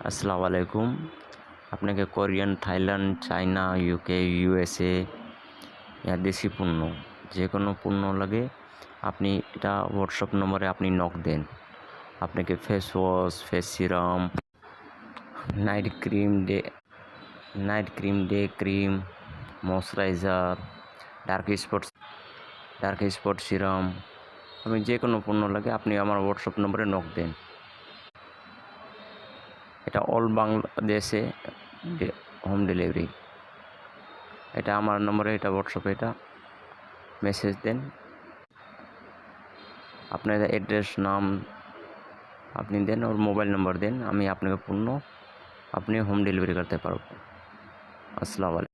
আসসালামু আলাইকুম। আপনাকে Korean, Thailand, China, UK, USA দেশি পণ্য যে কোনো পণ্য লাগে আপনি এটা হোয়াটসঅ্যাপ নম্বরে আপনি নক দেন। আপনাকে face wash, face serum, night day cream, moisturiser, dark spot serum, আপনি যে কোনো পণ্য লাগে আপনি আমার হোয়াটসঅ্যাপ নম্বরে নক দেন। এটা অল বাংলাদেশে হোম ডেলিভারি। এটা আমার নম্বরে, এটা হোয়াটসঅ্যাপে এটা মেসেজ দেন। আপনার অ্যাড্রেস, নাম আপনি দেন, ওর মোবাইল নম্বর দেন, আমি আপনাকে পণ্য আপনি হোম ডেলিভারি করতে পারবো। আসসালামু আলাইকুম।